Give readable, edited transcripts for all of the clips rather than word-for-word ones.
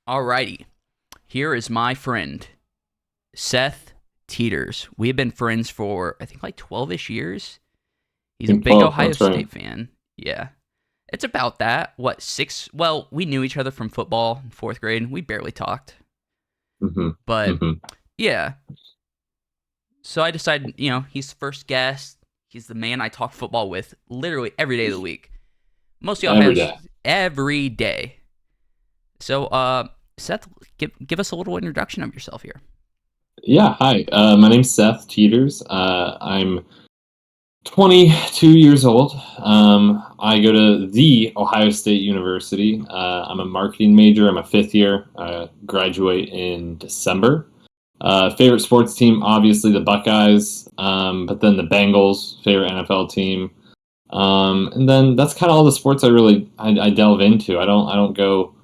Alrighty, here is my friend, Seth Teeters. We have been friends for, I think, like 12-ish years. He's I a think big 12, Ohio that's right. State fan. Yeah. It's about that. What, six? Well, we knew each other from football in fourth grade. We barely talked. hmm But, hmm yeah. So I decided, he's the first guest. He's the man I talk football with literally every day of the week. Mostly Every Ohio's day. every day. So, Seth, give us a little introduction of yourself here. Yeah, hi. My name's Seth Teeters. I'm 22 years old. I go to the Ohio State University. I'm a marketing major. I'm a fifth year. Graduate in December. Favorite sports team, obviously the Buckeyes, but then the Bengals, favorite NFL team. And then that's kind of all the sports I delve into. I don't go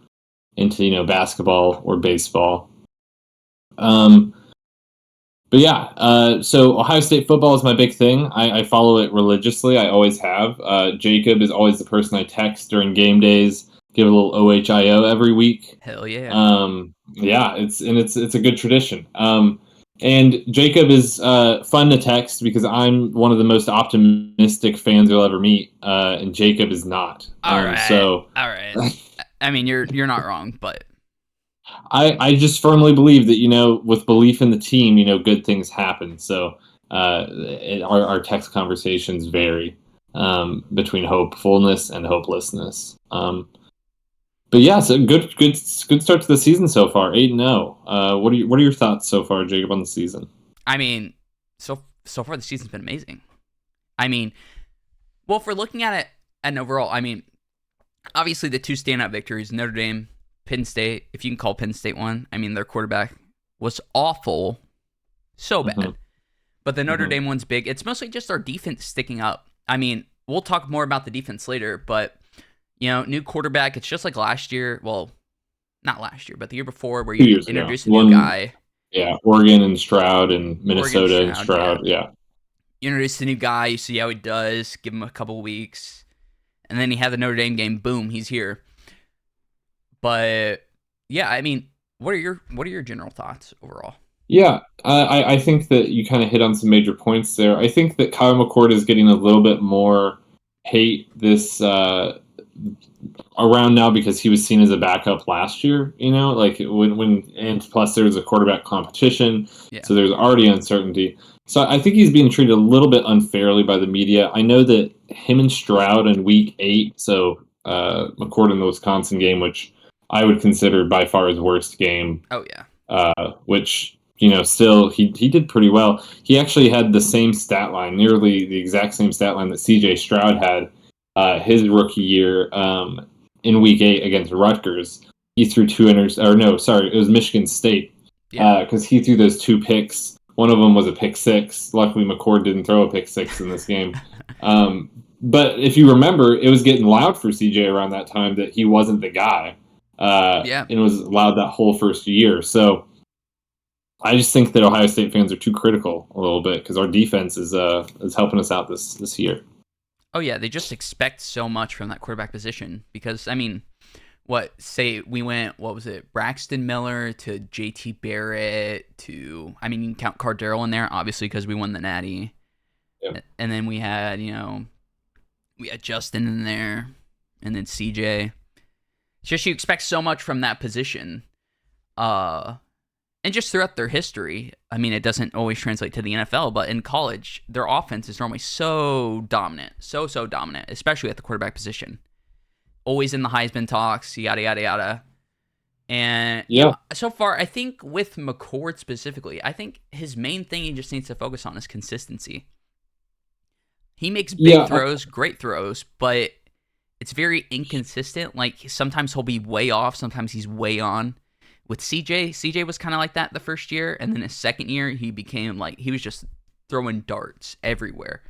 into basketball or baseball. Um, but yeah, so Ohio State football is my big thing. I follow it religiously. I always have. Jacob is always the person I text during game days. Give a little OHIO every week. Hell yeah. Yeah, it's a good tradition. And Jacob is fun to text because I'm one of the most optimistic fans you'll ever meet, and Jacob is not. All right. So All right. I mean, you're not wrong, but I just firmly believe that with belief in the team, good things happen. So our text conversations vary between hopefulness and hopelessness. But yeah, so good start to the season so far, 8-0. What are your thoughts so far, Jacob, on the season? I mean, so far the season's been amazing. I mean, well, if we're looking at it and overall, I mean, obviously the two standout victories, Notre Dame, Penn State, if you can call Penn State one. I mean, their quarterback was awful, so hmm bad. But the Notre hmm Dame one's big. It's mostly just our defense sticking up. I mean, we'll talk more about the defense later, but new quarterback. It's just like last year. Well, not last year, but the year before, where 2 years ago, introduce a new one, guy, yeah, Oregon and Stroud and Oregon Minnesota and Stroud. Yeah, Stroud, yeah. you introduce a new guy. You see how he does. Give him a couple weeks, and then he had the Notre Dame game. Boom, he's here. But yeah, I mean, what are your general thoughts overall? Yeah, I think that you kind of hit on some major points there. I think that Kyle McCord is getting a little bit more hate this around now because he was seen as a backup last year. Like and plus there was a quarterback competition, Yeah, so there's already uncertainty. So I think he's being treated a little bit unfairly by the media. I know that him and Stroud in Week 8, so McCord in the Wisconsin game, which I would consider by far his worst game, oh yeah, which still he did pretty well. He actually had the same stat line, nearly the exact same stat line that C.J. Stroud had his rookie year in Week 8 against Rutgers. He threw two inters, or no, sorry, it was Michigan State yeah. because he threw those two picks. One of them was a pick six. Luckily, McCord didn't throw a pick six in this game. But if you remember, it was getting loud for CJ around that time that he wasn't the guy, Yeah. and it was loud that whole first year. So I just think that Ohio State fans are too critical a little bit because our defense is helping us out this year. Oh yeah, they just expect so much from that quarterback position because I mean, we went, what was it, Braxton Miller to JT Barrett to, I mean, you can count Cardero in there obviously because we won the Natty. Yeah. And then we had Justin in there and then CJ. It's just you expect so much from that position. And just throughout their history, I mean, it doesn't always translate to the NFL, but in college, their offense is normally so dominant, so dominant, especially at the quarterback position. Always in the Heisman talks, yada, yada, yada. And, Yeah, so far, I think with McCord specifically, I think his main thing he just needs to focus on is consistency. He makes big yeah, throws, great throws, but it's very inconsistent. Like, sometimes he'll be way off, sometimes he's way on. With CJ was kind of like that the first year, and then his second year, he became like, he was just throwing darts everywhere.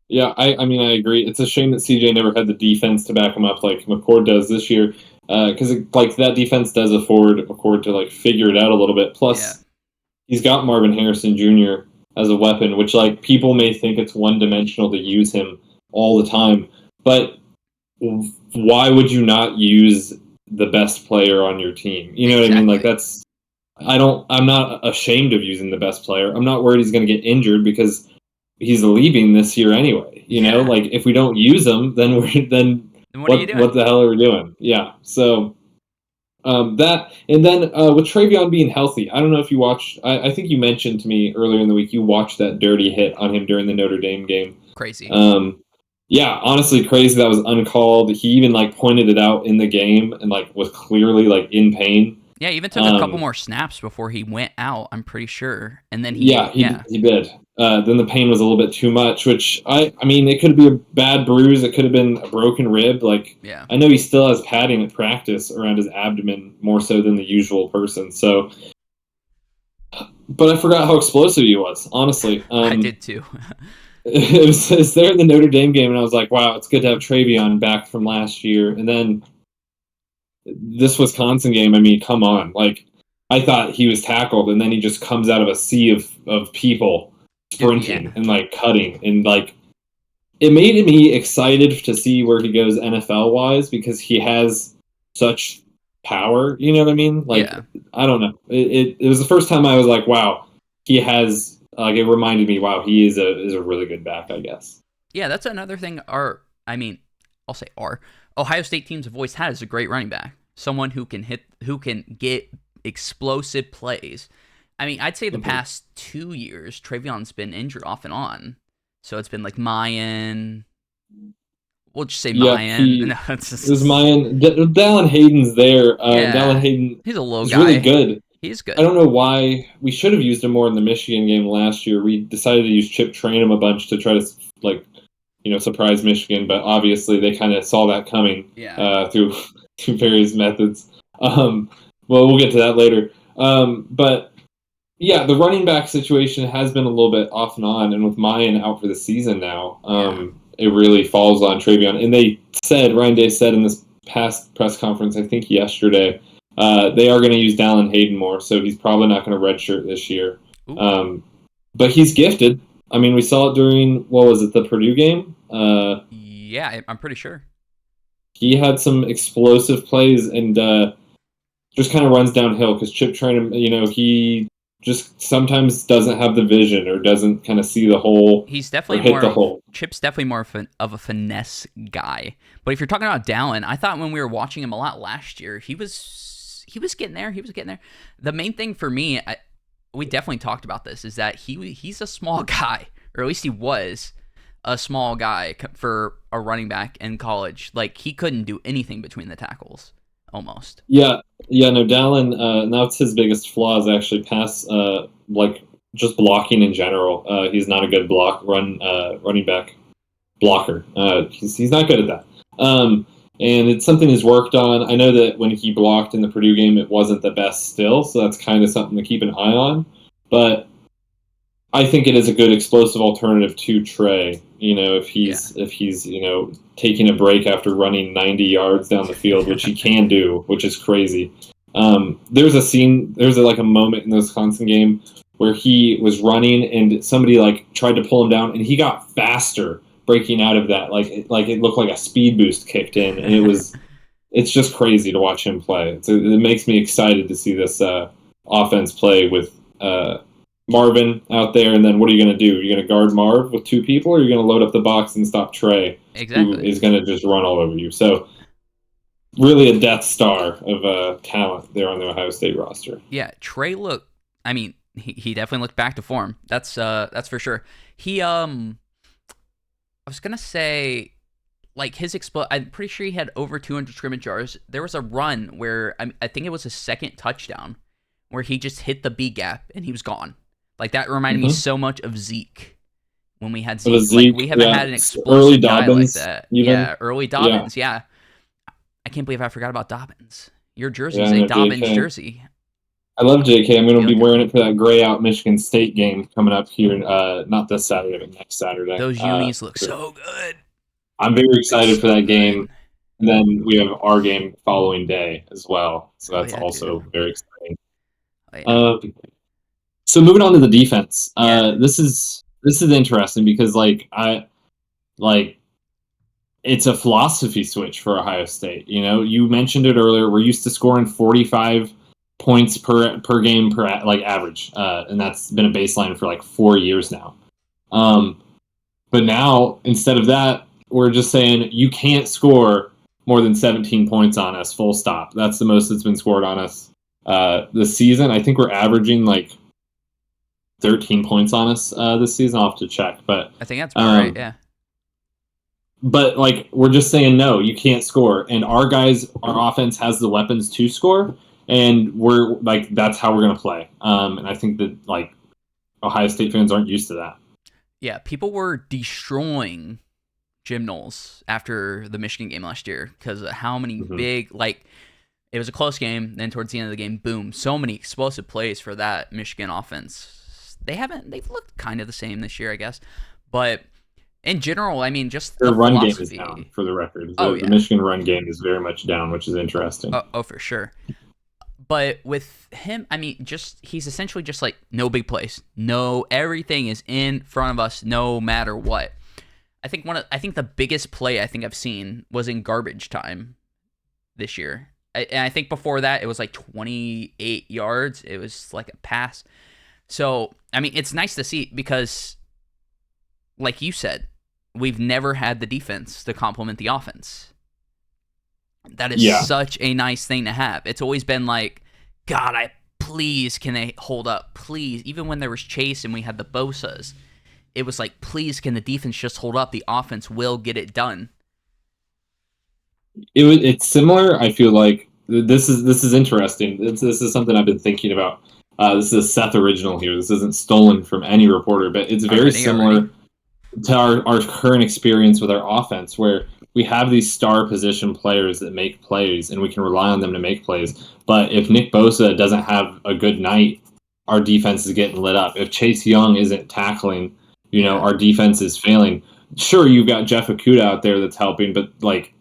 yeah. I mean, I agree. It's a shame that CJ never had the defense to back him up like McCord does this year, because like that defense does afford McCord to like figure it out a little bit. Yeah. Plus, he's got Marvin Harrison Jr. as a weapon, which like people may think it's one dimensional to use him all the time, but why would you not use the best player on your team. You know what I mean? Like I'm not ashamed of using the best player. I'm not worried he's going to get injured because he's leaving this year anyway. You know, like if we don't use him, then what are you doing? What the hell are we doing? Yeah. So that, and then with Travion being healthy, I don't know if you watched. I think you mentioned to me earlier in the week you watched that dirty hit on him during the Notre Dame game. Crazy. Yeah, honestly, crazy. That was uncalled. He even like pointed it out in the game and like was clearly like in pain. Yeah, even took a couple more snaps before he went out, I'm pretty sure. And then he did. Then the pain was a little bit too much, which I mean, it could be a bad bruise. It could have been a broken rib. Like, I know he still has padding at practice around his abdomen more so than the usual person. So, but I forgot how explosive he was, honestly. I did too. It was there in the Notre Dame game, and I was like, wow, it's good to have Travion back from last year. And then this Wisconsin game, I mean, come on. Like, I thought he was tackled, and then he just comes out of a sea of people sprinting and, like, cutting. And, like, it made me excited to see where he goes NFL-wise because he has such power. You know what I mean? Like, I don't know. It was the first time I was like, wow, he has... Like, it reminded me, wow, he is a really good back, I guess. Yeah, that's another thing I'll say our Ohio State teams have always had is a great running back. Someone who can get explosive plays. I mean, I'd say the past 2 years, Travion's been injured off and on. So it's been like Mayan. We'll just say Mayan. No, it was Mayan. Dallin Hayden's there. Dallin Hayden, he's a low guy. Really good. He's good. I don't know why we should have used him more in the Michigan game last year. We decided to use Chip Trainum a bunch to try to, surprise Michigan, but obviously they kind of saw that coming through various methods. Well, we'll get to that later. But yeah, the running back situation has been a little bit off and on, and with Mayan out for the season now, it really falls on Travion. And Ryan Day said in this past press conference, I think yesterday, they are going to use Dallin Hayden more, so he's probably not going to redshirt this year. But he's gifted. I mean, we saw it during, the Purdue game? Yeah, I'm pretty sure. He had some explosive plays and just kind of runs downhill because Chip Trainum, he just sometimes doesn't have the vision or doesn't kind of see the hole. He's definitely Chip's definitely more of a finesse guy. But if you're talking about Dallin, I thought when we were watching him a lot last year, he was getting there. He was getting there. The main thing for me, we definitely talked about this, is that he's a small guy, or at least he was a small guy for a running back in college. Like, he couldn't do anything between the tackles, almost. No, Dallin, that's his biggest flaw is actually pass, just blocking in general. He's not a good running back blocker. He's not good at that. And it's something he's worked on. I know that when he blocked in the Purdue game, it wasn't the best still, so that's kind of something to keep an eye on. But I think it is a good explosive alternative to Trey. If he's taking a break after running 90 yards down the field, which he can do, which is crazy. There's a moment in the Wisconsin game where he was running and somebody tried to pull him down, and he got faster breaking out of that. It looked like a speed boost kicked in, and it's just crazy to watch him play. It makes me excited to see this offense play with Marvin out there, and then what are you going to do? You're going to guard Marv with two people, or you're going to load up the box and stop Trey, who is going to just run all over you? So really a Death Star of talent there on the Ohio State roster. Yeah, Trey he definitely looked back to form. That's for sure. He I was gonna say, his I'm pretty sure he had over 200 scrimmage yards. There was a run where I think it was his second touchdown, where he just hit the B gap and he was gone. That reminded me so much of Zeke when we had Zeke. We haven't had an explosive guy like that. Even. Yeah, early Dobbins. Yeah. I can't believe I forgot about Dobbins. Your jersey is a Dobbins jersey. I love JK. I'm going to be wearing it for that gray out Michigan State game coming up here, not this Saturday, but next Saturday. Those unis look so good. I'm very excited for that game. And then we have our game following day as well. So that's also very exciting. So moving on to the defense. This is interesting because it's a philosophy switch for Ohio State. You know, you mentioned it earlier. We're used to scoring 45 points per game per like average, and that's been a baseline for like 4 years now. But now instead of that, we're just saying you can't score more than 17 points on us. Full stop. That's the most that's been scored on us this season. I think we're averaging like 13 points on us this season. I'll have to check, but I think that's about right. Yeah. But like we're just saying, no, you can't score, and our offense has the weapons to score, and we're like that's how we're gonna play. And I think that like Ohio State fans aren't used to that. Yeah, people were destroying Jim Knowles after the Michigan game last year because of how many big it was a close game. Then towards the end of the game, boom, so many explosive plays for that Michigan offense. They've looked kind of the same this year, I guess, but. In general, I mean, just their the run philosophy. game is down, for the record. The Michigan run game is very much down, which is interesting. Oh, for sure. But with him, I mean, he's essentially just like no big plays. No, everything is in front of us, no matter what. I think the biggest play I think I've seen was in garbage time this year. And I think before that it was like 28 yards. It was like a pass. So I mean, it's nice to see because, like you said, we've never had the defense to complement the offense. That is such a nice thing to have. It's always been like, God, please, can they hold up? Please. Even when there was Chase and we had the Bosas, it was like, please, can the defense just hold up? The offense will get it done. It's similar. I feel like this is interesting. This is something I've been thinking about. This is a Seth original here. This isn't stolen from any reporter, but it's very similar to our current experience with our offense, where we have these star position players that make plays and we can rely on them to make plays. But if Nick Bosa doesn't have a good night, our defense is getting lit up. If Chase Young isn't tackling, our defense is failing. Sure, you've got Jeff Okudah out there that's helping, but like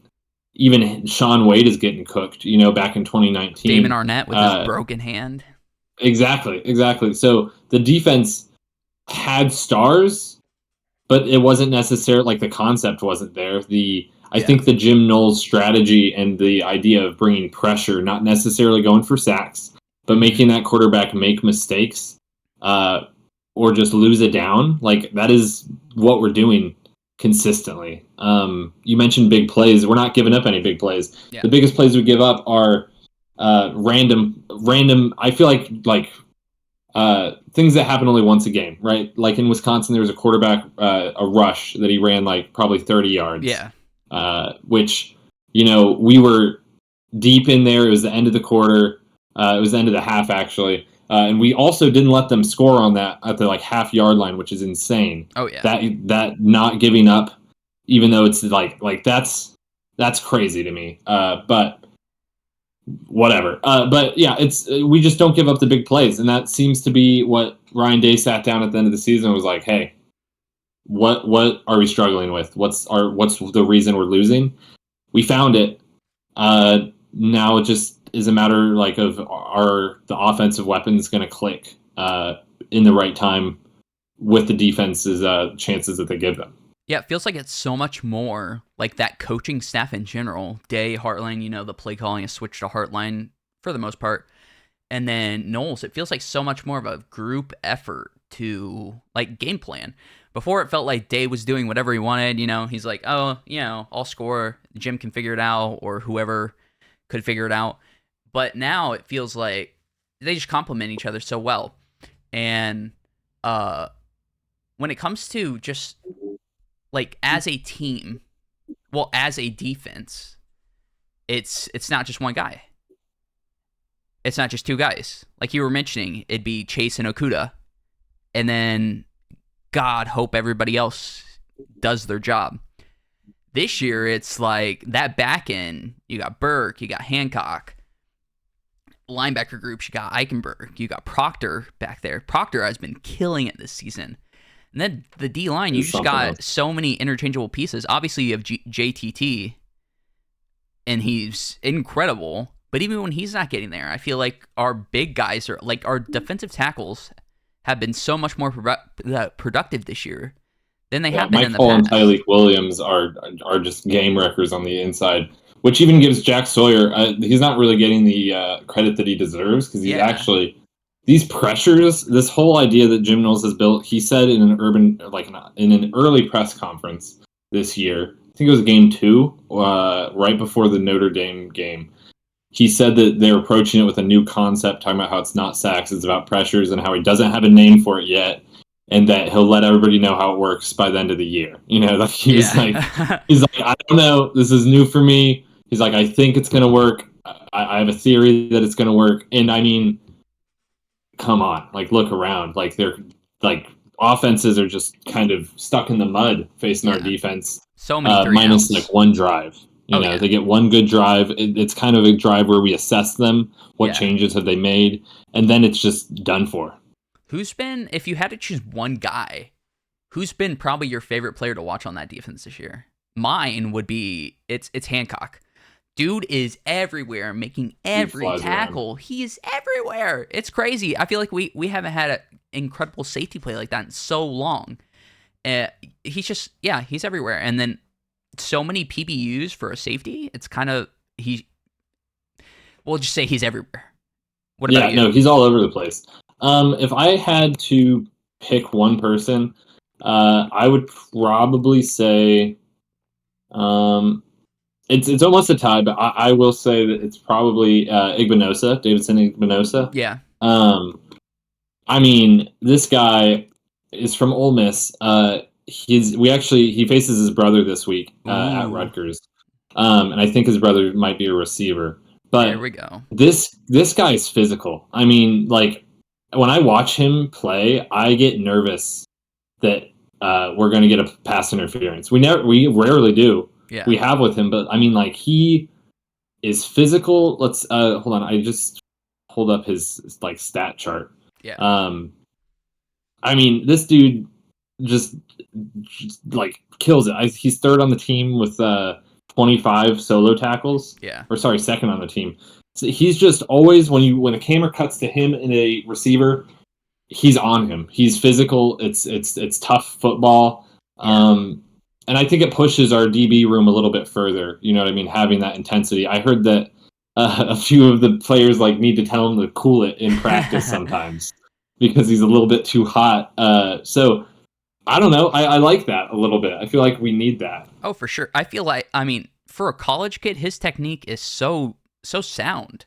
even Sean Wade is getting cooked, back in 2019. Damon Arnett with his broken hand. Exactly. So the defense had stars, but it wasn't necessarily like the concept wasn't there. I think the Jim Knowles strategy and the idea of bringing pressure, not necessarily going for sacks, but making that quarterback make mistakes or just lose it down, like that is what we're doing consistently. You mentioned big plays. We're not giving up any big plays. Yeah. The biggest plays we give up are random. I feel like things that happen only once a game, right? Like in Wisconsin, there was a quarterback, a rush that he ran like probably 30 yards. Yeah. Which, we were deep in there. It was the end of the quarter. It was the end of the half, actually. And we also didn't let them score on that at the half yard line, which is insane. Oh yeah. That not giving up, even though it's like that's crazy to me. But whatever. But yeah, we just don't give up the big plays, and that seems to be what Ryan Day sat down at the end of the season and was like, hey, what are we struggling with? What's the reason we're losing? We found it. Now it just is a matter of the offensive weapons going to click in the right time with the defense's chances that they give them. Yeah, it feels like it's so much more like that coaching staff in general. Day, Hartline, the play calling is switched to Hartline for the most part. And then Knowles, it feels like so much more of a group effort to game plan. Before it felt like Day was doing whatever he wanted, he's like, oh, I'll score, Jim can figure it out, or whoever could figure it out. But now it feels like they just complement each other so well. And when it comes to just as a team, as a defense, it's not just one guy. It's not just two guys. Like you were mentioning, it'd be Chase and Okudah. And then God hope everybody else does their job. This year, it's like that back end, you got Burke, you got Hancock. Linebacker groups, you got Eichenberg, you got Proctor back there. Proctor has been killing it this season. And then the D-line, you just got so many interchangeable pieces. Obviously, you have JTT, and he's incredible. But even when he's not getting there, I feel like our big guys are our defensive tackles have been so much more productive this year than they Yeah, have been in Mike the Paul and past. Tyleek Williams are just game wreckers on the inside, which even gives Jack Sawyer. He's not really getting the credit that he deserves because he's Yeah. actually these pressures. This whole idea that Jim Knowles has built. He said in in an early press conference this year. I think it was game 2, right before the Notre Dame game. He said that they're approaching it with a new concept, talking about how it's not sacks, it's about pressures, and how he doesn't have a name for it yet, and that he'll let everybody know how it works by the end of the year. Like Yeah. he's like, I don't know, this is new for me. He's like, I think it's gonna work. I have a theory that it's gonna work, and I mean, come on, like look around, like they're like offenses are just kind of stuck in the mud facing our Yeah. defense, So many three and minus outs. like one drive. Oh yeah. They get one good drive. It's kind of a drive where we assess them. What Yeah. changes have they made? And then it's just done for. Who's been, if you had to choose one guy, who's been probably your favorite player to watch on that defense this year? Mine would be it's Hancock. Dude is everywhere, making every tackle. Around. He is everywhere. It's crazy. I feel like we haven't had an incredible safety play like that in so long. He's just, yeah, he's everywhere. And then so many PBUs for a safety. It's kind of, we'll just say he's everywhere. What about you? No, he's all over the place. If I had to pick one person, I would probably say, it's almost a tie, but I will say that it's probably Igbinosa, Davidson Igbinosa. Yeah. I mean, this guy is from Ole Miss. He faces his brother this week at Rutgers, and I think his brother might be a receiver. But there we go. This guy is physical. I mean, like when I watch him play, I get nervous that we're going to get a pass interference. We rarely do. Yeah. We have with him, but I mean, like he is physical. Let's hold on. I just hold up his like stat chart. Yeah. I mean, this dude just like kills it. He's third on the team with 25 solo tackles. Yeah. Or sorry, second on the team. So he's just always when a camera cuts to him and a receiver, he's on him. He's physical. It's tough football. Yeah. And I think it pushes our DB room a little bit further. You know what I mean? Having that intensity. I heard that a few of the players like need to tell him to cool it in practice sometimes because he's a little bit too hot. So I don't know. I like that a little bit. I feel like we need that. Oh, for sure. I feel like, I mean, for a college kid, his technique is so sound.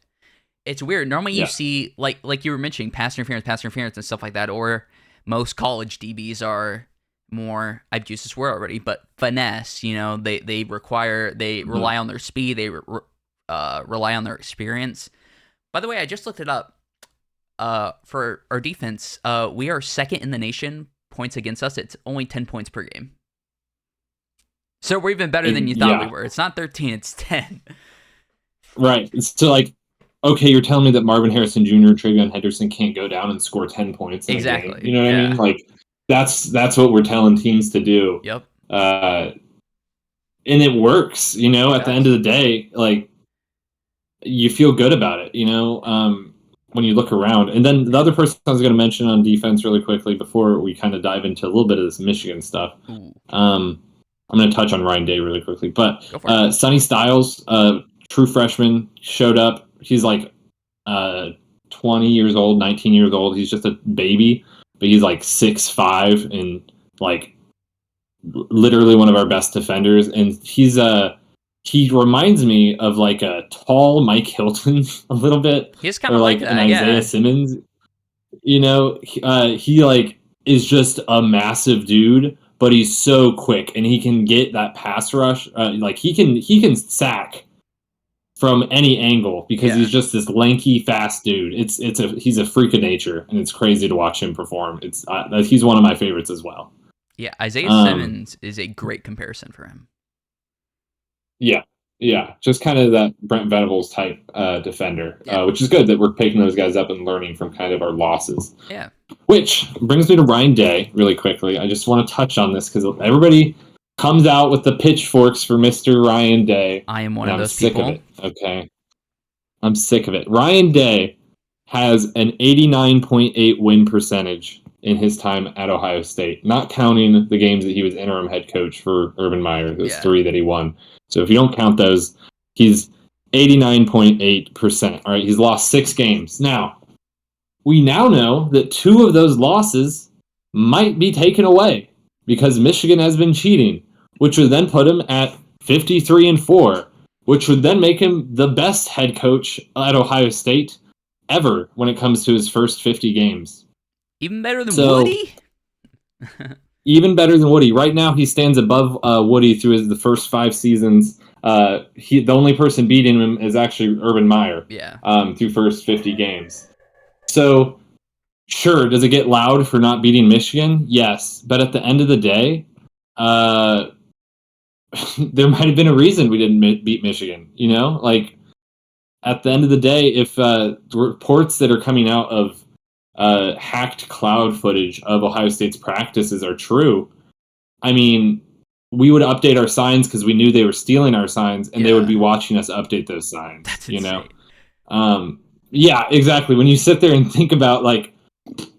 It's weird. Normally you see, like you were mentioning, pass interference and stuff like that, or most college DBs are more, I've used this word already, but finesse. They rely on their speed, they rely on their experience. By the way, I just looked it up. For our defense, we are second in the nation points against us. It's only 10 points per game. So we're even better than you thought we were. It's not 13, it's 10. Right. So like, okay, you're telling me that Marvin Harrison Jr. and Travion Henderson can't go down and score 10 points in exactly. a game. You know what I mean? Like that's what we're telling teams to do. Yep. And it works, at the end of the day, like you feel good about it, when you look around. And then the other person I was going to mention on defense really quickly before we kind of dive into a little bit of this Michigan stuff. I'm going to touch on Ryan Day really quickly, but Sonny Styles, true freshman, showed up. He's like 20 years old, 19 years old. He's just a baby, but he's like 6'5" and like literally one of our best defenders. And he reminds me of like a tall Mike Hilton a little bit. He's kind of like that, an Isaiah Simmons. He like is just a massive dude, but he's so quick and he can get that pass rush. Like he can sack from any angle because he's just this lanky, fast dude. He's a freak of nature, and it's crazy to watch him perform. He's one of my favorites as well. Yeah, Isaiah Simmons is a great comparison for him. Yeah, just kind of that Brent Venables type defender, which is good that we're picking those guys up and learning from kind of our losses. Yeah. Which brings me to Ryan Day really quickly. I just want to touch on this because everybody comes out with the pitchforks for Mr. Ryan Day. I am one of those people. I'm sick of it. Okay. I'm sick of it. Ryan Day has an 89.8 win percentage in his time at Ohio State, not counting the games that he was interim head coach for Urban Meyer, those 3 that he won. So if you don't count those, he's 89.8%. All right, he's lost 6 games. Now, we now know that 2 of those losses might be taken away because Michigan has been cheating, which would then put him at 53-4, which would then make him the best head coach at Ohio State ever when it comes to his first 50 games. Even better than Woody? Even better than Woody. Right now, he stands above Woody through the first 5 seasons. The only person beating him is actually Urban Meyer. Yeah. Through first 50 games. So, sure, does it get loud for not beating Michigan? Yes. But at the end of the day, there might have been a reason we didn't beat Michigan. You know? Like, at the end of the day, if the reports that are coming out of hacked cloud footage of Ohio State's practices are true, I mean, we would update our signs because we knew they were stealing our signs, and they would be watching us update those signs. That's insane. Know? Yeah, exactly. When you sit there and think about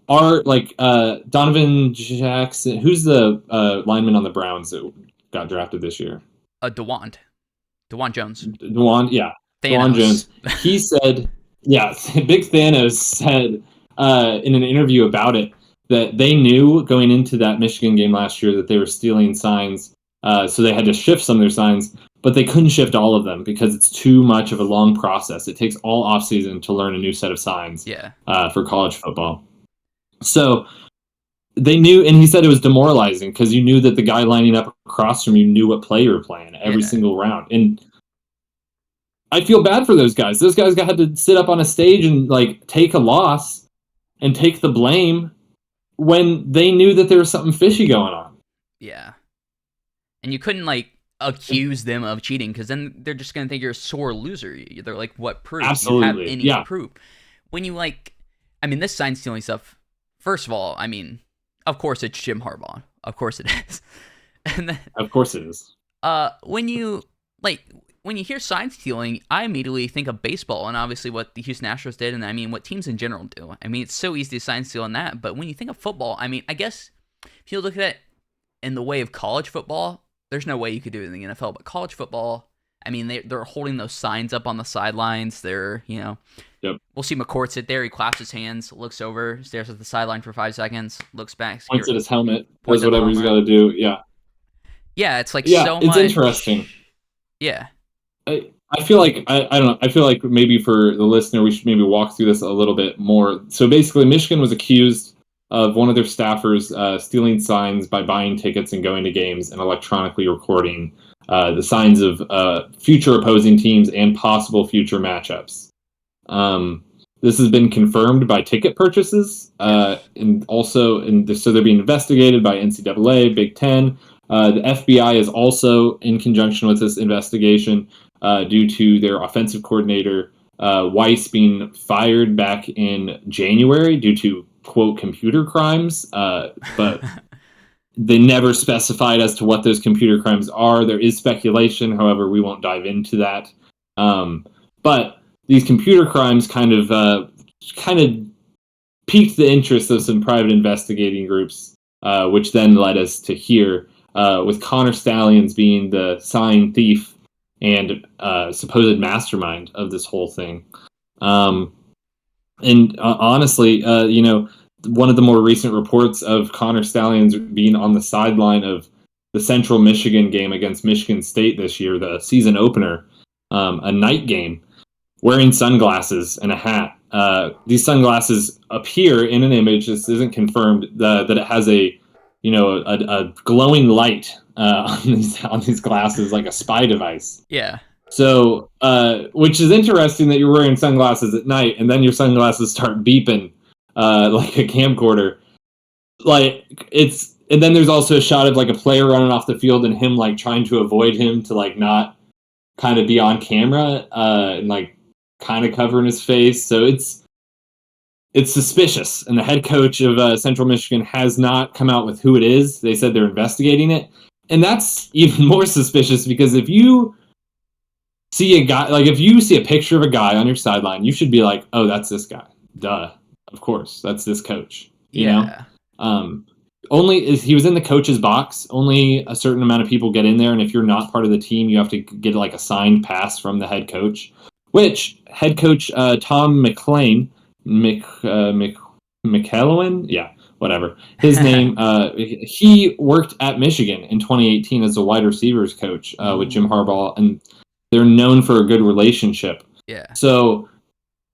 Donovan Jackson, who's the lineman on the Browns that got drafted this year? DeWan Jones. DeWan, yeah. Thanos. DeWan Jones. He said, Big Thanos said in an interview about it that they knew going into that Michigan game last year that they were stealing signs, so they had to shift some of their signs, but they couldn't shift all of them because it's too much of a long process. It takes all offseason to learn a new set of signs for college football. So they knew, and he said it was demoralizing because you knew that the guy lining up across from you knew what play you were playing every single round. And I feel bad for those guys. Those guys had to sit up on a stage and take a loss and take the blame when they knew that there was something fishy going on. Yeah. And you couldn't accuse them of cheating because then they're just going to think you're a sore loser. They're like, what proof? Absolutely. You have any proof? When you this sign stealing stuff, first of all, of course it's Jim Harbaugh. Of course it is. And then, of course it is. When you hear sign stealing, I immediately think of baseball and obviously what the Houston Astros did and what teams in general do. It's so easy to sign steal in that. But when you think of football, I guess if you look at it in the way of college football, there's no way you could do it in the NFL. But college football, they're holding those signs up on the sidelines. They're, We'll see McCourt sit there. He claps his hands, looks over, stares at the sideline for 5 seconds, looks back. Points at his helmet, does whatever he's got to do. Yeah. Yeah, it's so much. It's interesting. Yeah. I feel like, I don't know, I feel like maybe for the listener, we should maybe walk through this a little bit more. So basically, Michigan was accused of one of their staffers stealing signs by buying tickets and going to games and electronically recording the signs of future opposing teams and possible future matchups. This has been confirmed by ticket purchases, and so they're being investigated by NCAA, Big Ten. The FBI is also in conjunction with this investigation due to their offensive coordinator, Weiss, being fired back in January due to, quote, computer crimes. But they never specified as to what those computer crimes are. There is speculation. However, we won't dive into that. But these computer crimes kind of piqued the interest of some private investigating groups, which then led us to here, with Connor Stalions being the sign thief and supposed mastermind of this whole thing. Honestly, one of the more recent reports of Connor Stalions being on the sideline of the Central Michigan game against Michigan State this year, the season opener, a night game, wearing sunglasses and a hat. These sunglasses appear in an image. This isn't confirmed that it has a glowing light on these glasses, like a spy device. Yeah. So, which is interesting that you're wearing sunglasses at night, and then your sunglasses start beeping like a camcorder. And then there's also a shot of a player running off the field and him trying to avoid him to not kind of be on camera and kind of covering his face. So it's suspicious, and the head coach of Central Michigan has not come out with who it is. They said they're investigating it, and that's even more suspicious because if you see a guy, if you see a picture of a guy on your sideline, you should be like, oh, that's this guy. duh, of course, that's this coach. Yeah. Um, he was in the coach's box. Only a certain amount of people get in there, and if you're not part of the team, you have to get like a signed pass from the head coach. Which head coach Tom McElwain, yeah, whatever his name. He worked at Michigan in 2018 as a wide receivers coach with Jim Harbaugh, and they're known for a good relationship. Yeah. So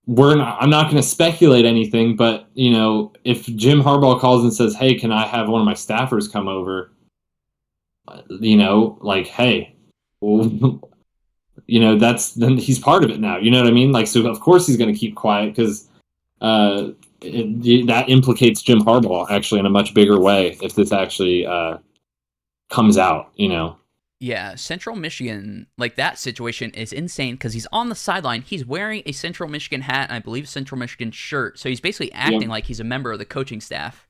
I'm not going to speculate anything, but if Jim Harbaugh calls and says, "Hey, can I have one of my staffers come over?" Like, hey, well, then he's part of it now. You know what I mean? Like, so of course he's going to keep quiet because that implicates Jim Harbaugh actually in a much bigger way if this actually comes out. Yeah, Central Michigan, like that situation is insane because he's on the sideline. He's wearing a Central Michigan hat and I believe Central Michigan shirt. So he's basically acting like he's a member of the coaching staff.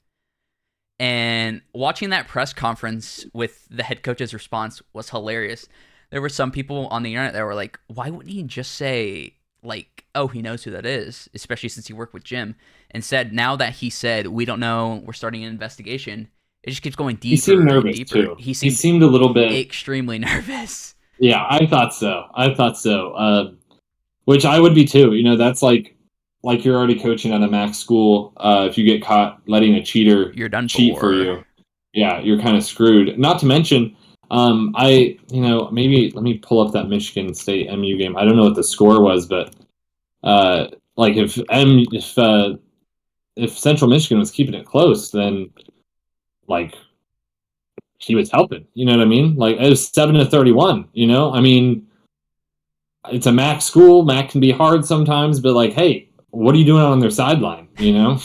And watching that press conference with the head coach's response was hilarious. There were some people on the internet that were like, why wouldn't he just say, like, oh, he knows who that is, especially since he worked with Jim. Instead, now that he said, we don't know, we're starting an investigation, it just keeps going deeper. He seemed nervous, and deeper. too. He seemed a little bit extremely nervous. Yeah, I thought so. Which I would be too. That's like you're already coaching at a max school. If you get caught letting a cheater you're done cheat for you, yeah, you're kind of screwed. Not to mention, maybe let me pull up that Michigan State MU game. I don't know what the score was, but like if Central Michigan was keeping it close, then like he was helping. You know what I mean? Like it was 7-31. I mean, it's a MAC school. MAC can be hard sometimes, but like, hey, what are you doing on their sideline? Yeah,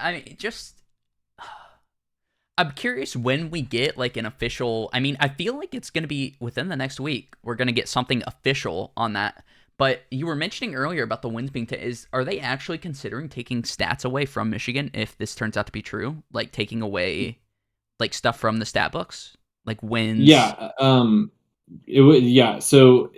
I mean, I'm curious when we get like an official. I mean, I feel like it's going to be within the next week. We're going to get something official on that. But you were mentioning earlier about the wins being are they actually considering taking stats away from Michigan if this turns out to be true? Like taking away like stuff from the stat books, like wins? Yeah, it would. Yeah, so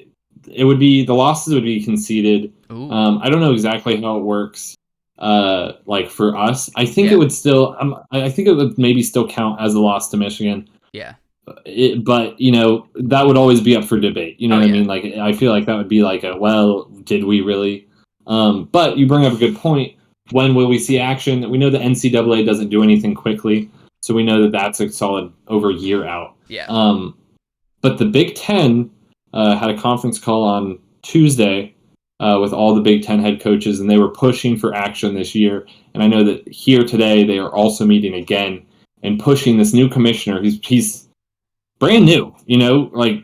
it would be the losses would be conceded. I don't know exactly how it works. Like for us, I think it would still. I think it would maybe still count as a loss to Michigan. Yeah. But that would always be up for debate. You know what I mean? Like I feel like that would be like did we really? But you bring up a good point. When will we see action? We know the NCAA doesn't do anything quickly, so we know that that's a solid over a year out. Yeah. But the Big Ten had a conference call on Tuesday with all the Big Ten head coaches, and they were pushing for action this year. And I know that here today they are also meeting again and pushing this new commissioner. He's brand new, like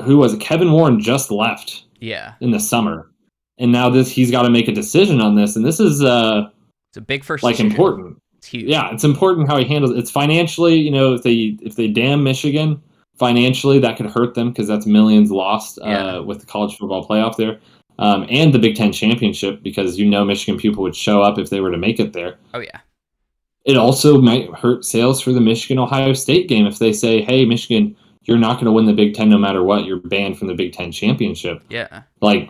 who was it? Kevin Warren just left in the summer. And now he's got to make a decision on this. And this is it's a big first decision. Important. It's huge. Yeah, it's important how he handles it. It's financially, if they damn Michigan, financially that could hurt them because that's millions lost with the college football playoff there. And the Big Ten championship because Michigan people would show up if they were to make it there. Oh, yeah. It also might hurt sales for the Michigan-Ohio State game if they say, hey, Michigan, you're not going to win the Big Ten no matter what. You're banned from the Big Ten championship. Yeah. Like,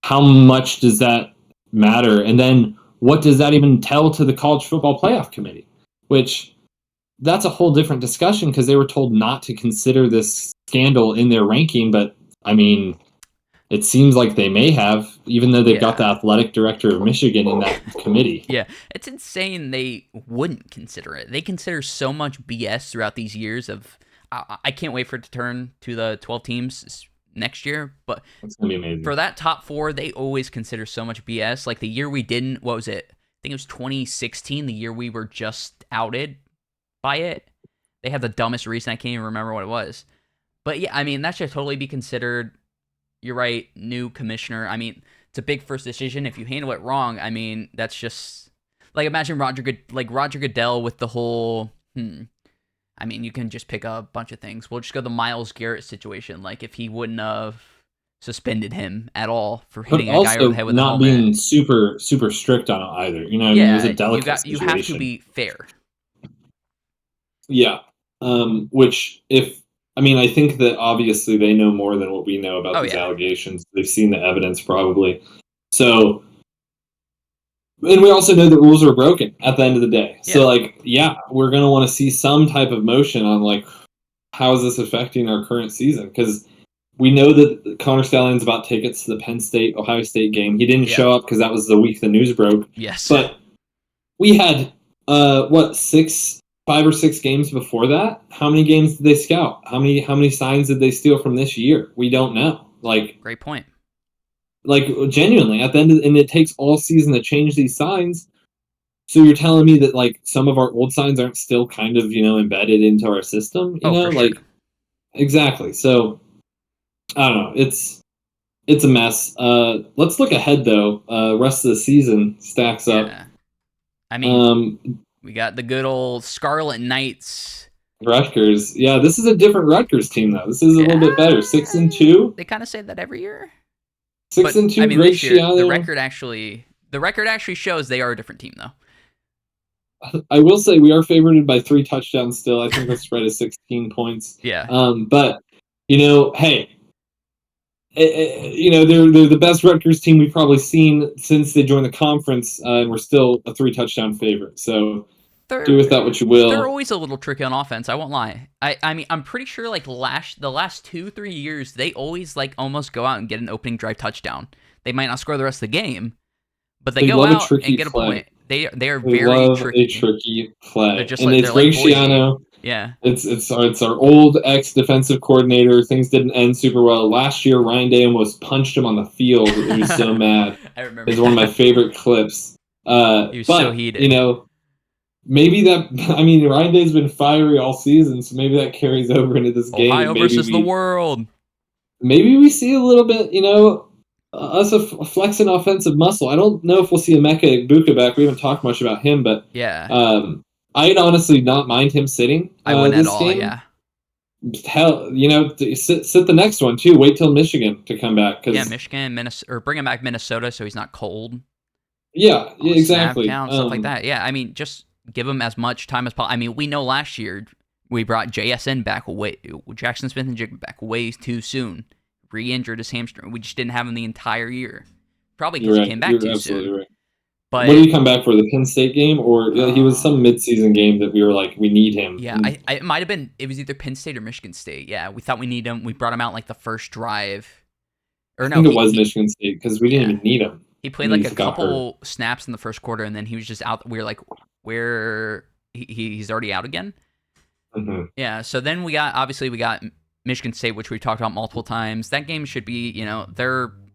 how much does that matter? And then what does that even tell to the college football playoff committee? Which, that's a whole different discussion because they were told not to consider this scandal in their ranking. But, I mean, it seems like they may have, even though they've got the athletic director of Michigan in that committee. Yeah, it's insane they wouldn't consider it. They consider so much BS throughout these years of... I can't wait for it to turn to the 12 teams next year, but it's gonna be amazing. For that top four, they always consider so much BS. Like the year we didn't, what was it? I think it was 2016, the year we were just outed by it. They had the dumbest reason. I can't even remember what it was. But yeah, I mean, that should totally be considered. You're right, new commissioner. I mean, it's a big first decision. If you handle it wrong, I mean, that's just like imagine Roger Goodell with the whole. I mean, you can just pick a bunch of things. We'll just go the Myles Garrett situation. Like if he wouldn't have suspended him at all for hitting a guy over the head with a helmet. Not being super strict on it either. You know, what I mean? It was a delicate situation. You have to be fair. Yeah. I think that obviously they know more than what we know about these allegations. They've seen the evidence probably. So And we also know that rules are broken at the end of the day. Yeah. So, like, yeah, we're going to want to see some type of motion on, like, how is this affecting our current season? Because we know that Connor Stalions bought tickets to the Penn State Ohio State game. He didn't show up because that was the week the news broke. Yes. But we had 5 or 6 games before that. How many games did they scout? How many signs did they steal from this year? We don't know. Like, great point. Like, genuinely, at the end and it takes all season to change these signs. So you're telling me that, like, some of our old signs aren't still kind of, embedded into our system? You know, like, sure. Exactly. So I don't know. It's a mess. Let's look ahead though. Rest of the season stacks up. I mean, we got the good old Scarlet Knights. Rutgers. Yeah, this is a different Rutgers team though. This is a little bit better. 6-2. They kind of say that every year. 6-2. I mean, Greg this year, Schiano. the record actually shows they are a different team though. I will say we are favored by 3 touchdowns still. I think the spread is 16 points. Yeah. But hey, they're the best Rutgers team we've probably seen since they joined the conference, and we're still a 3 touchdown favorite. So do with that what you will. They're always a little tricky on offense. I won't lie. I mean, I'm pretty sure like the last 2-3 years they always like almost go out and get an opening drive touchdown. They might not score the rest of the game, but they go out and get a point. They are very tricky. A tricky play. They're just and like, it's Greg Schiano. Yeah. It's our old ex-defensive coordinator. Things didn't end super well. Last year, Ryan Day almost punched him on the field. He was so mad. I remember. It's one of my favorite clips. He was so heated. Maybe Ryan Day's been fiery all season, so maybe that carries over into this game. Ohio versus the world. Maybe we see a little bit, us flexing offensive muscle. I don't know if we'll see Emeka Egbuka back. We haven't talked much about him, but yeah. I'd honestly not mind him sitting. I wouldn't this at all. game. Yeah. Hell, sit the next one too. Wait till Michigan to come back. Michigan, Minnesota, or bring him back Minnesota so he's not cold. Yeah, exactly. Stuff like that. Yeah, I mean, just give him as much time as possible. I mean, we know last year we brought JSN back Jackson Smith and Jigba back way too soon. Re-injured his hamstring. We just didn't have him the entire year. Probably because he came back too soon. Right. But what did he come back for? The Penn State game, or he was some midseason game that we were like, we need him. Yeah, it might have been. It was either Penn State or Michigan State. Yeah, we thought we need him. We brought him out like the first drive. Or no, I think it was Michigan State because we didn't even need him. He played like a couple snaps in the first quarter, and then he was just out. We were like, where he's already out again. Mm-hmm. Yeah. So then we got Michigan State, which we've talked about multiple times. That game should be,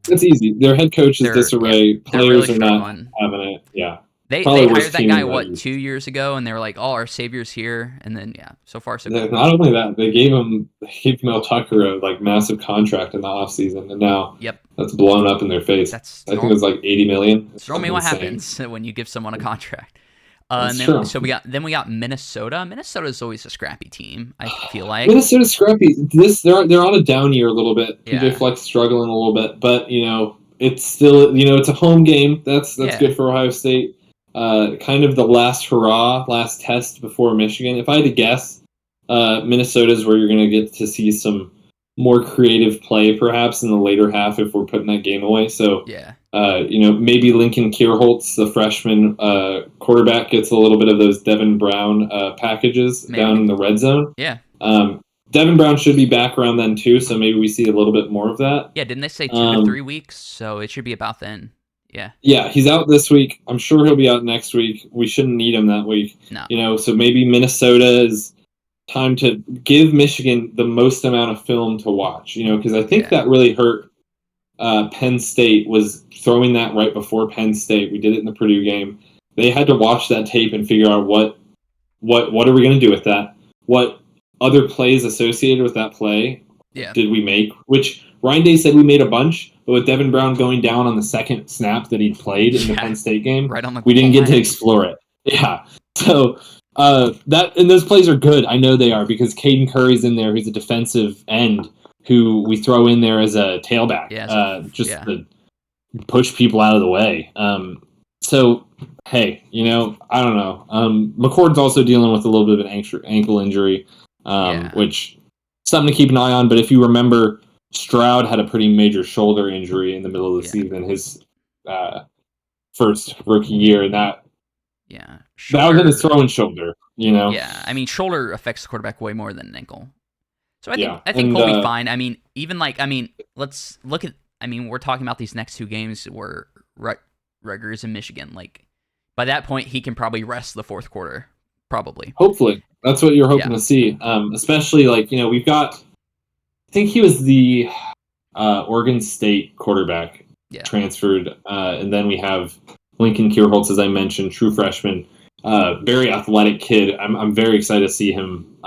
It's easy. Their head coach is disarray. Yeah, players really are not having it. Yeah. They hired that guy, 2 years ago, and they were like, oh, our savior's here. And then, so far, so good. Not only that, they gave Mel Tucker a massive contract in the offseason, and now that's blown up in their face. I think it was like $80 million. It's normally what happens when you give someone a contract. So we got Minnesota. Minnesota's always a scrappy team, I feel like. Minnesota's scrappy. They're on a down year a little bit. PJ Fleck's struggling a little bit, but it's still it's a home game. That's good for Ohio State. Kind of the last hurrah, last test before Michigan. If I had to guess, Minnesota's where you're going to get to see some more creative play, perhaps in the later half if we're putting that game away. So maybe Lincoln Kierholtz, the freshman quarterback, gets a little bit of those Devin Brown packages down in the red zone. Yeah. Devin Brown should be back around then too, so maybe we see a little bit more of that. Yeah, didn't they say 2 to 3 weeks? So it should be about then. Yeah. Yeah, he's out this week. I'm sure he'll be out next week. We shouldn't need him that week. No. So maybe Minnesota is time to give Michigan the most amount of film to watch, because I think that really hurt Penn State, was throwing that right before Penn State. We did it in the Purdue game. They had to watch that tape and figure out what are we going to do with that? What other plays associated with that play did we make? Which Ryan Day said we made a bunch, but with Devin Brown going down on the second snap that he'd played in the Penn State game, we didn't get to explore it. Yeah. So and those plays are good. I know they are, because Caden Curry's in there, who's a defensive end who we throw in there as a tailback, to push people out of the way. So, hey, I don't know. McCord's also dealing with a little bit of an ankle injury, which something to keep an eye on. But if you remember, Stroud had a pretty major shoulder injury in the middle of the season. His first rookie year, and that was in his throwing shoulder. Yeah, I mean, shoulder affects the quarterback way more than an ankle. So I think he'll be fine. I mean, even let's look at. I mean, we're talking about these next two games where Rutgers and Michigan. Like, by that point, he can probably rest the fourth quarter. Probably. Hopefully, that's what you're hoping to see. Especially we've got. I think he was the Oregon State quarterback transferred, and then we have Lincoln Kierholtz, as I mentioned, true freshman, very athletic kid. I'm very excited to see him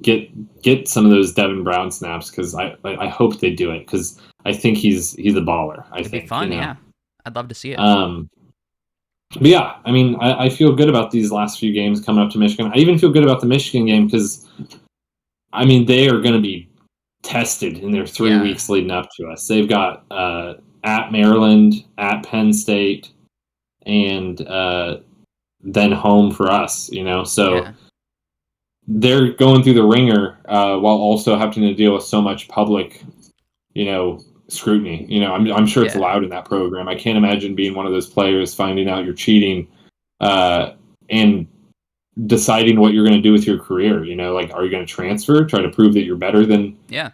get some of those Devin Brown snaps, because I hope they do it, because I think he's a baller. It'd be fun, yeah. I'd love to see it. But yeah, I mean, I feel good about these last few games coming up to Michigan. I even feel good about the Michigan game, because I mean, they are going to be tested in their 3 weeks leading up to us. They've got at Maryland, at Penn State, and then home for us, so they're going through the ringer while also having to deal with so much public scrutiny. I'm sure it's loud in that program. I can't imagine being one of those players finding out you're cheating and deciding what you're going to do with your career. Are you going to transfer, try to prove that you're better than the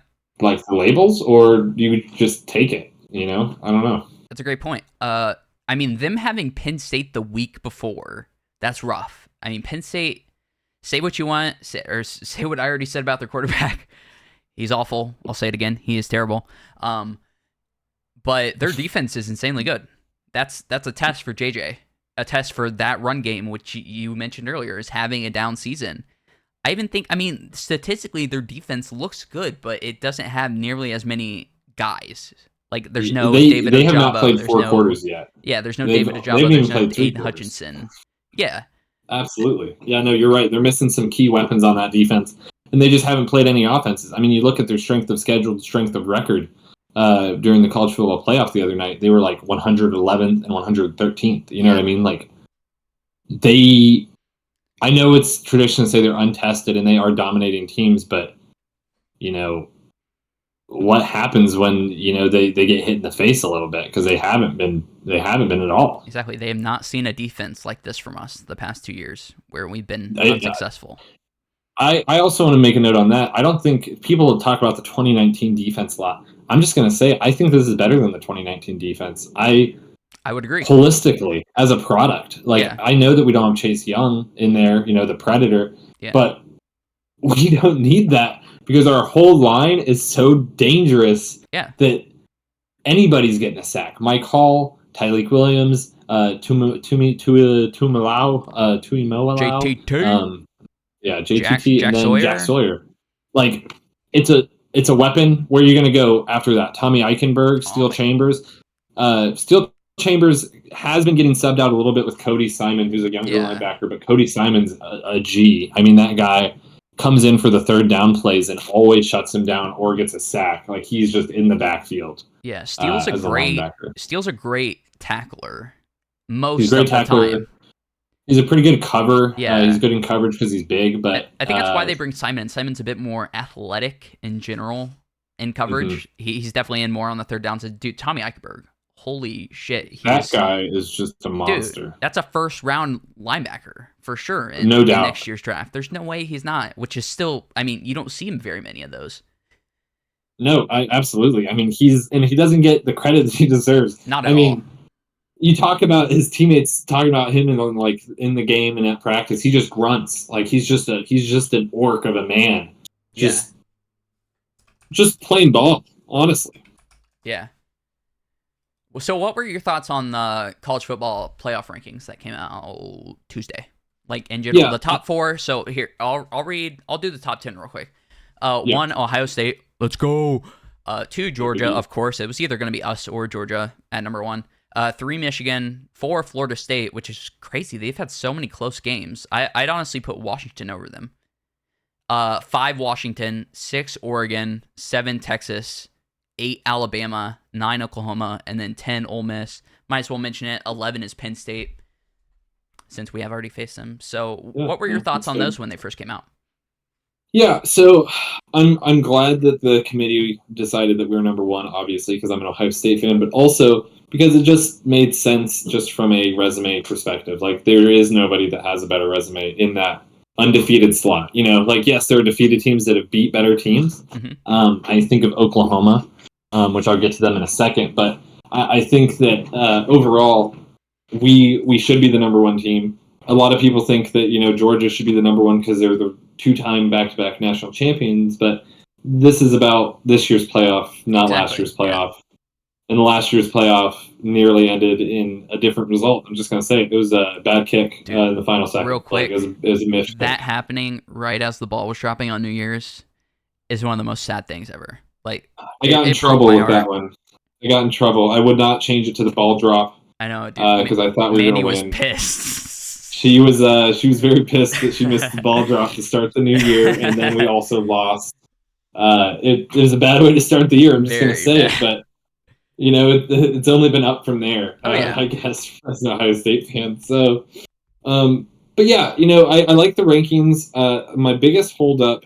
labels, or do you just take it? I don't know. That's a great point. I mean, them having Penn State the week before, that's rough. I mean, Penn State, say what you want, say what I already said about their quarterback. He's awful. I'll say it again. He is terrible. But their defense is insanely good. That's a test for JJ. A test for that run game, which you mentioned earlier, is having a down season. I even think, I mean, statistically, their defense looks good, but it doesn't have nearly as many guys. Like, there's no David Ojabo. They have not played four quarters yet. Yeah, there's no David Ojabo. There's no Aiden Hutchinson. Yeah. Absolutely. Yeah, no, you're right. They're missing some key weapons on that defense, and they just haven't played any offenses. I mean, you look at their strength of schedule, strength of record during the college football playoff the other night. They were like 111th and 113th. You know what I mean? Like, I know it's tradition to say they're untested and they are dominating teams, but what happens when they get hit in the face a little bit, because they haven't been at all. Exactly. They have not seen a defense like this from us the past 2 years where we've been unsuccessful. I also want to make a note on that. I don't think people talk about the 2019 defense a lot. I'm just going to say I think this is better than the 2019 defense. I would agree. Holistically, as a product. I know that we don't have Chase Young in there, the Predator, but we don't need that, because our whole line is so dangerous that anybody's getting a sack. Mike Hall, Tyleik Williams, Tuimoloau, JTT. JTT, and then Sawyer. Jack Sawyer. Like, it's a weapon. Where are you going to go after that? Tommy Eichenberg, Steel Chambers. Steel Chambers has been getting subbed out a little bit with Cody Simon, who's a younger linebacker, but Cody Simon's a G. I mean, that guy comes in for the third down plays and always shuts him down or gets a sack. Like, he's just in the backfield. Yeah, Steele's a great tackler most of the time. He's a pretty good cover. Yeah, he's good in coverage because he's big. But I think that's why they bring Simon. Simon's a bit more athletic in general in coverage. Mm-hmm. He's definitely in more on the third downs. Dude, Tommy Eichenberg, holy shit! That guy is just a monster. Dude, that's a first round linebacker for sure. In next year's draft. There's no way he's not. Which is still, I mean, you don't see him very many of those. No, absolutely. I mean, he doesn't get the credit that he deserves. Not at all. You talk about his teammates talking about him in the game and at practice. He just grunts. Like, he's just an orc of a man. Just playing ball, honestly. Yeah. So what were your thoughts on the college football playoff rankings that came out Tuesday? Like, in general, the top four. So here, I'll do the top 10 real quick. 1, Ohio State. Let's go. 2, Georgia, of course. It was either going to be us or Georgia at number 1. 3, Michigan. 4, Florida State, which is crazy. They've had so many close games. I'd honestly put Washington over them. 5, Washington. 6, Oregon. 7, Texas. 8, Alabama. 9, Oklahoma. And then 10, Ole Miss. Might as well mention it. 11 is Penn State, since we have already faced them. So what were your thoughts on those when they first came out? Yeah, so I'm glad that the committee decided that we were number 1, obviously, because I'm an Ohio State fan, but also because it just made sense just from a resume perspective. Like, there is nobody that has a better resume in that undefeated slot. Like, yes, there are defeated teams that have beat better teams. I think of Oklahoma, which I'll get to them in a second, but I think that overall we should be the number one team. A lot of people think that Georgia should be the number one because they're the two-time back-to-back national champions, but this is about this year's playoff, not last year's playoff. And last year's playoff nearly ended in a different result. I'm just going to say it was a bad kick in the final second. Real quick, it was a miss. That happening right as the ball was dropping on New Year's is one of the most sad things ever. Like, I got in trouble with that one. I got in trouble. I would not change it to the ball drop. I know, dude. Because I thought we were going to win. Manny was pissed. She was very pissed that she missed the ball drop to start the new year, and then we also lost. It was a bad way to start the year. I'm just going to say it, but it's only been up from there. I guess as an Ohio State fan. So, but yeah, I like the rankings. My biggest holdup,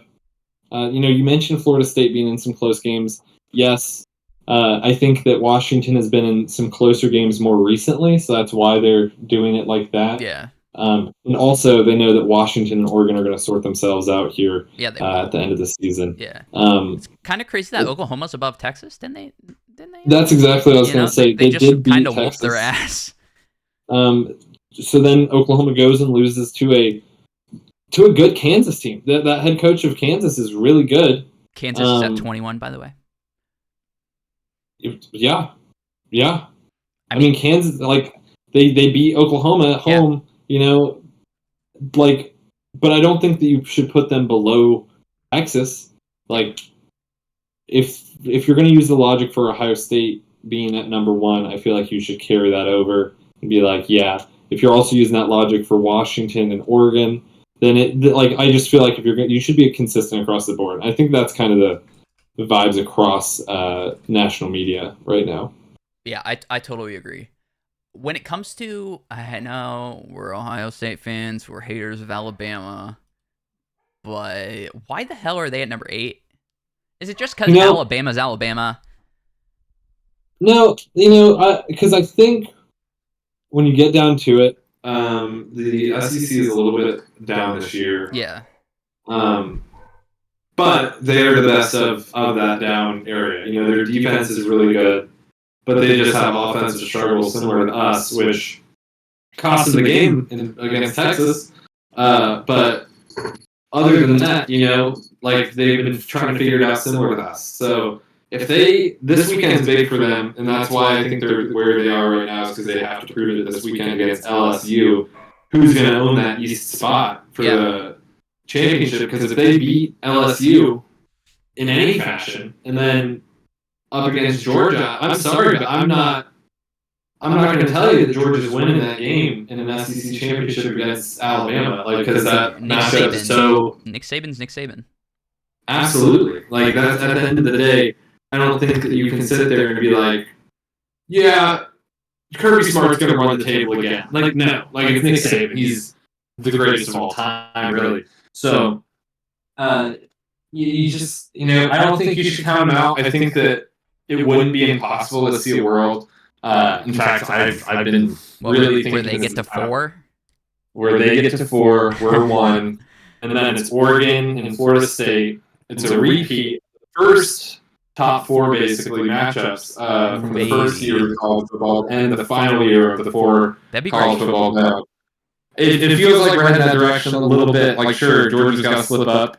you mentioned Florida State being in some close games. Yes. I think that Washington has been in some closer games more recently, so that's why they're doing it like that. Yeah. And also, they know that Washington and Oregon are going to sort themselves out here at the end of the season. Yeah. It's kind of crazy that Oklahoma's above Texas, didn't they? That's exactly what I was going to say. They just did beat kind of Texas. whooped their ass. So then Oklahoma goes and loses to a good Kansas team. That head coach of Kansas is really good. Kansas is at 21, by the way. Yeah. I mean, Kansas, like, they beat Oklahoma at home, but I don't think that you should put them below Texas. Like, if you're going to use the logic for Ohio State being at number one, I feel like you should carry that over and be like, yeah. If you're also using that logic for Washington and Oregon, then I just feel like you should be consistent across the board. I think that's kind of the vibes across national media right now. Yeah, I totally agree. When it comes to, I know we're Ohio State fans, we're haters of Alabama, but why the hell are they at number 8? Is it just because Alabama's Alabama? No, because I think when you get down to it, the SEC is a little bit down this year. Yeah. But they're the best of that down area. Their defense is really good, but they just have offensive struggles similar to us, which cost them the game against Texas. But other than that, they've been trying to figure it out similar to us. So if this weekend's big for them, and that's why I think they're where they are right now, is because they have to prove it this weekend against LSU, who's going to own that East spot for the championship. Because if they beat LSU in any fashion, and then up against Georgia, I'm sorry, but I'm not going to tell you that Georgia's winning that game in an SEC championship against Alabama, because that matchup is so. Nick Saban. Absolutely, that's at the end of the day. I don't think that you can sit there and be like, yeah, Kirby Smart's going to run the table again. No. It's Nick Saban. He's the greatest of all time, really. So, you just, I don't think you should count him out. I think that it wouldn't be impossible to see a world. In fact, I've been really thinking where they get to 4? Where they get to 4, we're 1. And then it's Oregon and Florida State. It's a repeat. First top 4 basically matchups from the first year of college football and the final year of the 4 college football now. It feels like we're heading that direction a little bit. Sure, Georgia's got to slip up.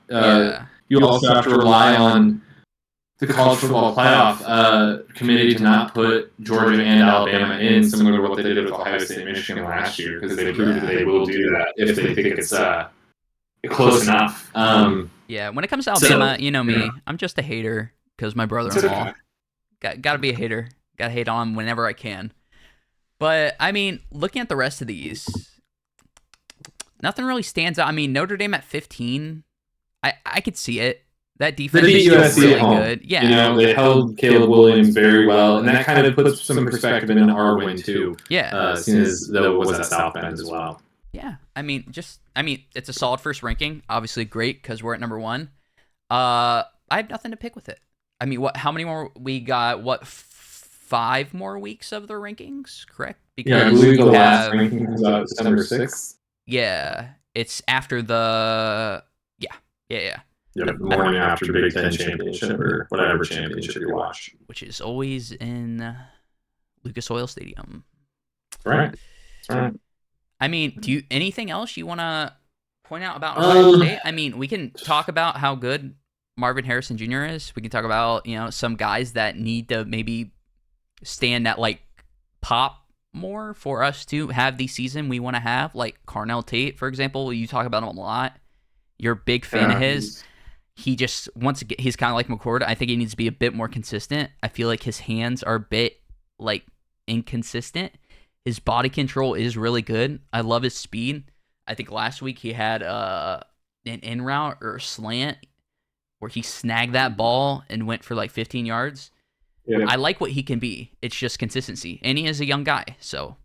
You also have to rely on the college football playoff committee to not put Georgia and Alabama in, similar to what they did with Ohio State and Michigan last year, because they proved that they will do that if they think it's close enough. When it comes to Alabama, me, I'm just a hater. Because my brother-in-law. Got to be a hater. Got to hate on him whenever I can. But, I mean, looking at the rest of these, nothing really stands out. I mean, Notre Dame at 15, I could see it. That defense is still really good. Yeah. They held Caleb Williams very well, and that kind of puts some perspective in our win, too. Yeah. Seeing as though it was at South Bend as well. Yeah. I mean, it's a solid first ranking. Obviously great, because we're at number 1. I have nothing to pick with it. I mean, how many more we got? 5 5 more weeks of the rankings, correct? Yeah, I believe the last ranking comes out December 6th. Yeah, it's after the yeah. The morning after Big Ten championship or whatever championship you watch, which is always in Lucas Oil Stadium. That's right. I mean, do you anything else you want to point out about Ohio State? I mean, we can talk about how good Marvin Harrison Jr. is. We can talk about, some guys that need to maybe stand at like pop more for us to have the season we want to have, like Carnell Tate, for example. You talk about him a lot. You're a big fan of his. He just wants to get, he's kind of like McCord. I think he needs to be a bit more consistent. I feel like his hands are a bit like inconsistent. His body control is really good. I love his speed. I think last week he had an in route or a slant where he snagged that ball and went for like 15 yards. Yeah. I like what he can be. It's just consistency. And he is a young guy, so.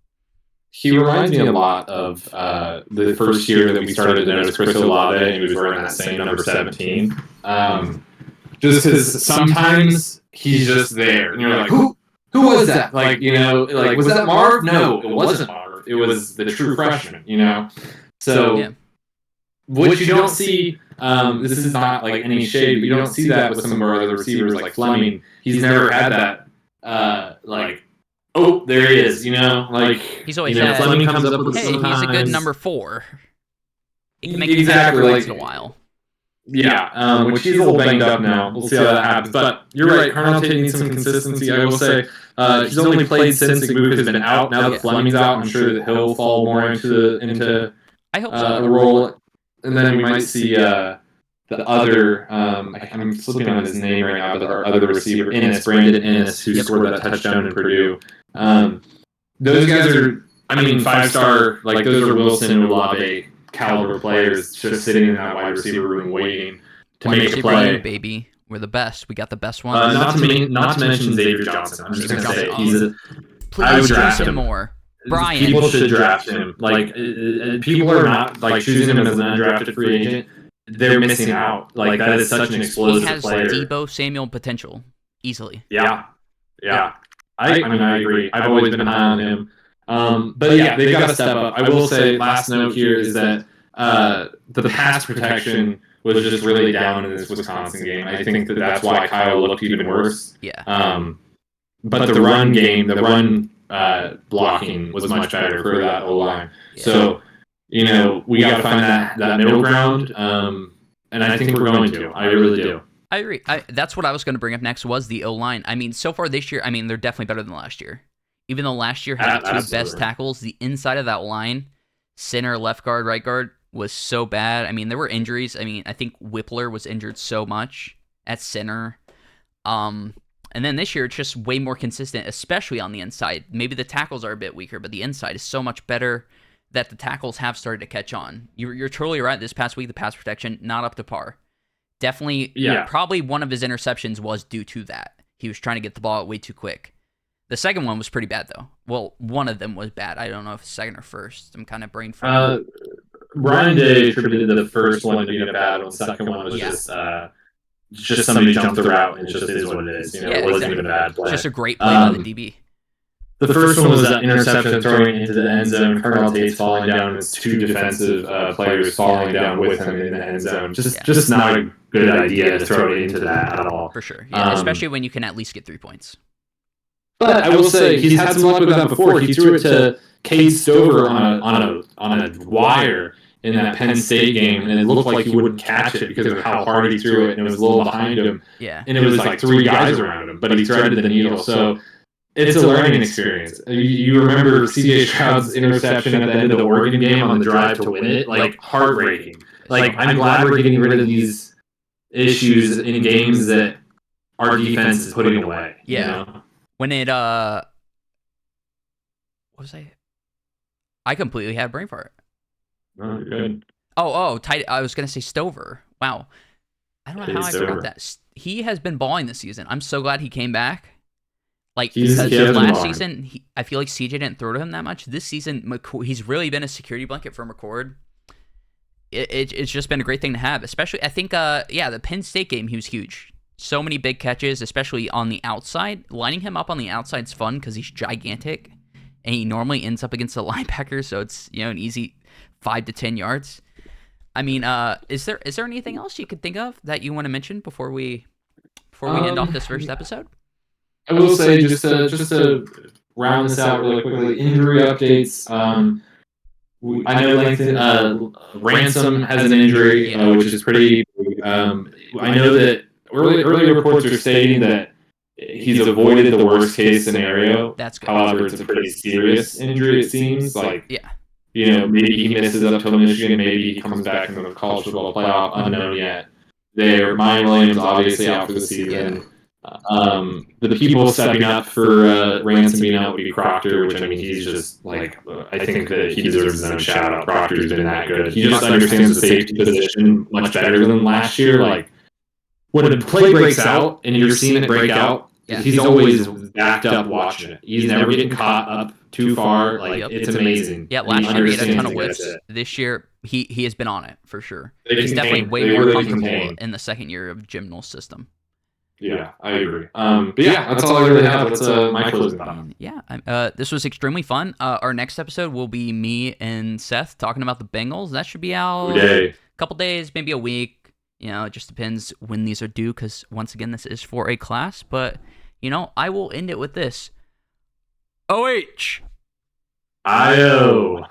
He reminds me a lot of the first year that we started to notice Chris Olave, and he was wearing that same number 17. Just because sometimes he's just there. And you're like, who was that? Like, was that Marv? No, it wasn't Marv. It was the true freshman, So, what you don't see, this is not like any shade, but you don't see that with some of our other receivers like Fleming. He's never had that, oh, there he is, he's always had, Fleming comes up with hey, he's a good number 4. He can make exactly once in a while. Yeah, which he's a little banged up now. We'll see how that happens. But you're right, Carnell Tate needs some consistency. I will say he's only played since Igbuka has been out. Now that Fleming's out, I'm sure that he'll fall more into I hope so. a role. And then we might see the other, I'm slipping on his name right now, but our other receiver, Brandon Innis, who scored that touchdown in Purdue. Those guys are, 5-star, like those are Wilson, Olave caliber players just sitting in that wide receiver room waiting to make a play. Baby, we're the best. We got the best one. Not to mention Xavier Johnson. I'm just going to say he's a. Please choose him more. Brian. People should draft him. Like people are not like choosing him as an undrafted free agent. They're missing out. Like that is such an explosive player. He has Debo Samuel potential easily. Yeah. I agree. I've always been high on him. But yeah, they've got to step up. I will say, last note here is that the pass protection was just really down in this Wisconsin game. I think that's why Kyle looked even worse. Yeah. But the run game, the run blocking was much better for that O-line. Yeah. So, we got to find that middle ground, and I think we're going to. I really do. I agree. That's what I was going to bring up next was the O-line. So far this year, they're definitely better than last year. Even though last year had the 2 best tackles, the inside of that line, center, left guard, right guard, was so bad. There were injuries. I think Whippler was injured so much at center. And then this year, it's just way more consistent, especially on the inside. Maybe the tackles are a bit weaker, but the inside is so much better that the tackles have started to catch on. You're totally right. This past week, the pass protection, not up to par. Definitely, probably one of his interceptions was due to that. He was trying to get the ball out way too quick. The second one was pretty bad, though. Well, one of them was bad. I don't know if it's second or first. I'm kind of brain fried. Brian Day attributed the first one to being a bad one. The second one was just somebody jumped the route, and it just is what it is. It wasn't even a bad play. Just a great play by the DB. The first one was that interception throwing into the end zone. Carnell Tate's falling down, and it's 2 defensive players falling down with him in the end zone. Just not a good idea to throw it into that at all. For sure. Yeah, especially when you can at least get 3 points. But I will say he's had some luck with that before. He threw it to Cade Stover on a wire in that Penn State game, and it looked like he wouldn't catch it because of how hard he threw it, and it was a little behind him. Yeah. And it was like 3 guys around him, but he threaded the needle. So it's a learning experience. You remember C.J. Stroud's interception at the end of the Oregon game on the drive to win it? Like, heartbreaking. Like, I'm glad we're getting rid of these issues in games that our defense is putting away. Yeah. When it, what was I completely had brain fart. Oh, good. Tight. I was going to say Stover. Wow. I don't know how I forgot that. He has been balling this season. I'm so glad he came back. Because last season, I feel like CJ didn't throw to him that much. This season, he's really been a security blanket for McCord. It's just been a great thing to have. Especially, I think, the Penn State game, he was huge. so many big catches, especially on the outside. Lining him up on the outside is fun because he's gigantic, and he normally ends up against the linebacker, so it's an easy 5 to 10 yards. I mean, is there anything else you could think of that you want to mention before we end off this first episode? I will say just to round this out really quickly, injury updates. I know Langton Ransom has an injury, which is pretty. I know that early reports are stating that he's avoided the worst case scenario. That's good. However, it's a pretty serious injury. It seems like yeah. Maybe he misses up till Michigan. Maybe he comes back in the college football playoff. Unknown yet. Ryan Williams obviously out for the season. The people stepping up for Ransom being out would be Proctor, which I mean he's just like I think that he deserves his own shout out. Proctor's been that good. He just understands the safety position much better than last year. Like when a play breaks out and you're seeing it break out, he's always backed up watching it. He's never getting caught up too far. Like it's amazing. Yeah, last year he had a ton of whips. This year he has been on it for sure. He's definitely way more comfortable in the second year of Jim Knowles' system. Yeah, I agree. But yeah, that's all I really have. That's my closing thought. Yeah, this was extremely fun. Our next episode will be me and Seth talking about the Bengals. That should be out a couple days, maybe a week. It just depends when these are due because, once again, this is for a class. But, I will end it with this. OH! IO!